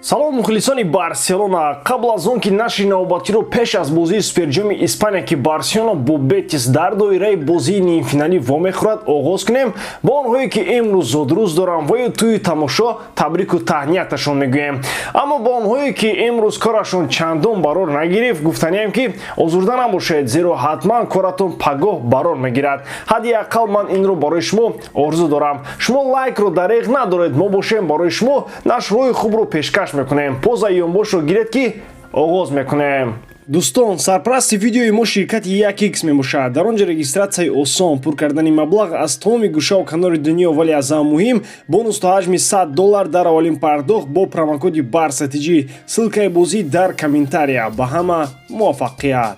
салом мухлисони барселона. қабл аз он ки нашри навбатиро пеш аз бозии суперҷоми испания ки барселона бо бетис дар доираи бозии нимфиналӣ вомехӯрад оғоз кунем. Ба онҳое ки имрӯз зодрӯз доранд ва ё тӯи тамошо табрику таҳнияташон мегӯем. Аммо ба онҳое ки имрӯз корашон чандон барор нагирифт гуфтанием ки озурда набошед, зеро ҳатман коратон пагоҳ барор мегирад. ҳадди ақал ман инро барои шумо орзу дорам. Шумо лайкро дареғ надоред, мо бошем барои шумо нашрҳои хубро пешкаш мекунем. Поза ёнбошро гиред ки оғоз мекунем. дӯстон, сарпарасти видеои мо ширкати 1x мебошад. дар он ҷо регистратсияи осон, пур кардани маблағ аз тамоми гӯшаву канори дунё, вале аз ҳам муҳим бонус то ҳаҷми $100 дар аввалин пардохт бо промокоди БАРСЕЛОНА. ссилкаи бозӣ дар комментария. ба ҳама муваффақият.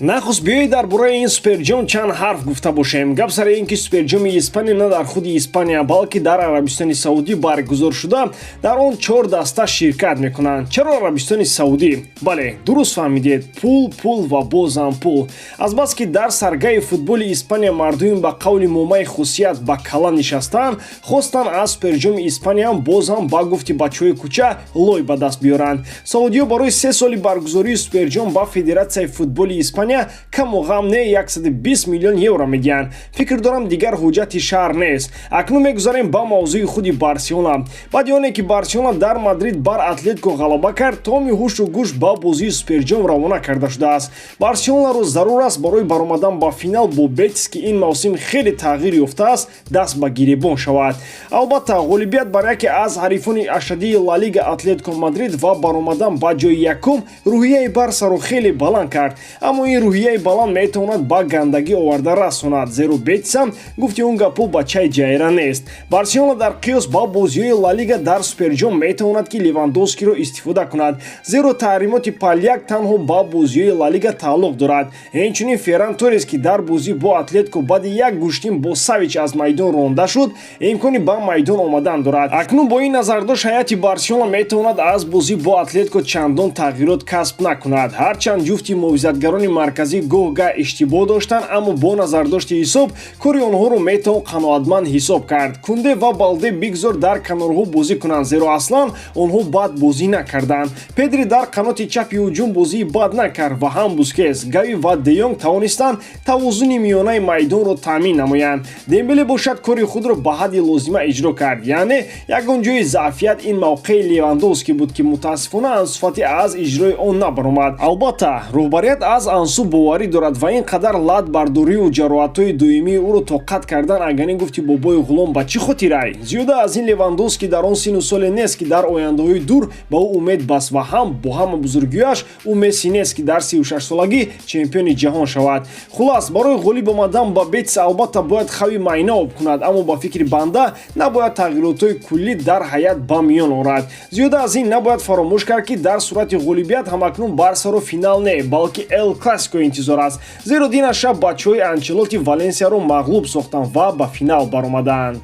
нахуст биёед дар бораи ин суперҷом чанд ҳарф гуфта бошем. гап сари ин ки суперҷоми испания на дар худи испания балки дар арабистони саудӣ баргузор шуда, дар он 4 даста ширкат мекунанд. чаро арабистони саудӣ? бале, дуруст фаҳмидед, пул ва бозам пул. азбаски дар саргаи футболи испания мардуми ба қавли момаи хусият ба кала нишастаанд, хостанд аз суперҷоми испаниям бозам ба гуфти бачаҳои кӯча лой ба даст биёранд. саудиё барои 3 соли баргузории суперҷом ба федератсияи футболи испания каму ғам не 120 миллион евро медиҳанд. фикр дорам дигар ҳуҷҷати шаҳр нест. акнун мегузарем ба мавзӯи худи барселона. баъди оне ки барселона дар мадрид бар атлетико ғалаба кард, томи ҳушу гӯш ба бозии суперҷом равона карда шудааст. барселонаро зарур аст барои баромадан ба финал бо бетис ки ин мавсим хеле тағйир ёфтааст даст ба гиребон шавад. албатта ғолибият бар яке аз ҳарифони ашадии ла лига атлетико мадрид ва баромадан ба ҷои якум рӯҳияи барсаро хеле баланд кард. аммо ин рӯҳияи баланд метавонад ба гандагӣ оварда расонад, зеро бетисам гуфти он гапо бачаи ҷайра нест. барселона дар қиёс ба бозиҳои ла лига дар суперҷом метавонад ки левандовскиро истифода кунад, зеро таҳримоти паляк танҳо ба бозиҳои ла лига тааллуқ дорад. инчунин ферран торес ки дар бозӣ бо атлетико баъди як гӯштин бо савич аз майдон ронда шуд, имкони ба майдон омадан дорад. акнун бо ин назардошт ҳайати барселона метавонад аз бозӣ бо атлетико чандон тағйирот касб накунад. ҳарчанд ҷуфти муҳофизатгарони марказӣ гоҳ-гоҳ иштибоҳ доштанд, аммо бо назардошти ҳисоб кори онҳоро метавон қаноатманд ҳисоб кард. кунде ва балде бигзор дар канорҳо бозӣ кунанд, зеро аслан онҳо бад бозӣ накарданд. педри дар қаноти чапи ҳуҷум бозии бад накард ва ҳам бускес, гави ва деёнг тавонистанд тавозуни миёнаи майдонро таъмин намоянд. дембеле бошад кори худро ба ҳадди лозима иҷро кард, яъне ягон ҷои заъфият ин мавқеи левандовски буд ки мутаассифона Ансу Фати аз иҷрои он набаромад. албатта роҳбарият аз Ансу боварӣ дорад ва ин қадар ладбардорию ҷароҳатҳои доимии ӯро тоқат кардан агани гуфти бобои ғулом ба чӣ хотирай? зиёда аз ин левандовски дар он сину соле нест ки дар ояндаҳои дур ба ӯ умед баст ва ҳам бо ҳама бузургиёаш ӯ месси нест ки дар 36 солагӣ чемпиони ҷаҳон шавад. хулас, барои ғолиб омадан ба бетис албатта бояд хави майна об кунад, аммо ба фикри банда набояд тағйиротҳои куллӣ дар ҳайат ба миён орад. зиёда аз ин набояд фаромӯш кард ки дар сурати ғолибият ҳамакнун барсаро финал не, балки эл классико интизор аст, зеро дина шаб бачаҳои Анчелоти Валенсияро мағлуб сохтанд ва ба финал баромаданд.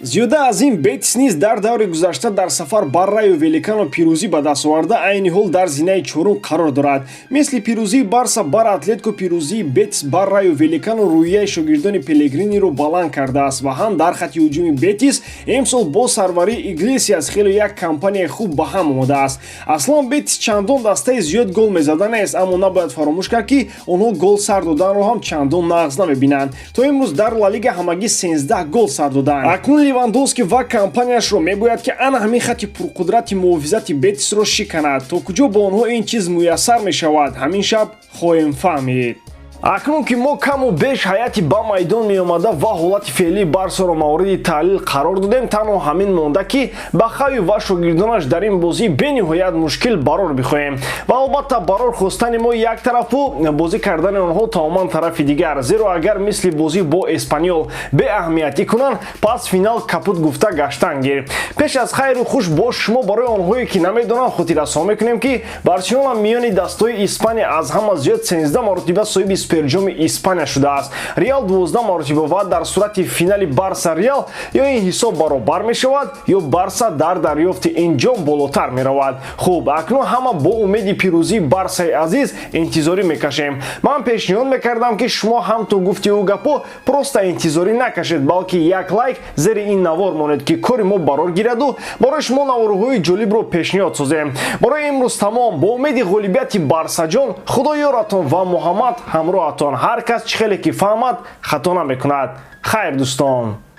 зиёда аз ин бетис низ дар даври гузашта дар сафар ба Райо Великано пирӯзӣ ба даст оварда айни ҳол дар зинаи чорум қарор дорад. мисли пирӯзии барса бар атлетико, пирӯзии бетис бар Райо Великано рӯҳияи шогирдони Пелегриниро баланд кардааст ва ҳам дар хати ҳуҷуми бетис имсол бо сарварии Иглесиас хеле як кампанияи хуб ба ҳам омадааст. аслан бетис чандон дастаи зиёд гол мезада нест, аммо набояд фаромӯш кард ки онҳо гол сар доданро ҳам чандон нағз намебинанд. то имрӯз дар ла лига ҳамагӣ 13 гол сар доданд. акнун левандовски ва компанияшро мебояд ки ана ҳамин хати пурқудрати муҳофизати бетисро шиканад. то куҷо ба онҳо ин чиз муяссар мешавад, ҳамин шаб хоҳем фаҳмид. акнун ки мо каму беш ҳайати ба майдон меомада ва ҳолати феълии барсаро мавриди таҳлил қарор додем, танҳо ҳамин монда ки ба хави ва шогирдонаш дар ин бозӣ бениҳоят мушкил барор бихоҳем ва албатта барор хостани мо якарафу бозӣ кардани онҳо тамоман тарафи дигар, зеро агар мисли бозӣ бо испаниёл беаҳамиятӣ кунанд, пас финал капут гуфта гаштан гир. пеш аз хайру хуш бо шумо барои онҳое ки намедонанд хотиррасон мекунем ки барселона миёни дастҳои испания аз ҳама зиёд 13 маротиба соҳиби суперҷоми Испания шудааст. РЕАЛ 12 маротиба дар сурати финали Барса РЕАЛ ё ин ҳисоб баробар мешавад ё Барса дар дарёфти ин ҷом болотар меравад. Хуб, акнун ҳама бо умеди пирӯзии Барсаи азиз интизорӣ мекашем. Ман пешниҳод мекардам ки шумо ҳам то гуфтиҳу гапо просто интизорӣ накашед, балки як лайк зери ин навор монед ки кори мо барор гираду барои шумо наворҳои ҷолибро пешниҳод созем. Барои имрӯз тамом, бо умеди ғолибияти Барсаҷон, Худо ёратон ва Муҳаммад ҳамроҳатон. Ҳар кас чӣ хеле ки фаҳмад, хато намекунад. Хайр дӯстон.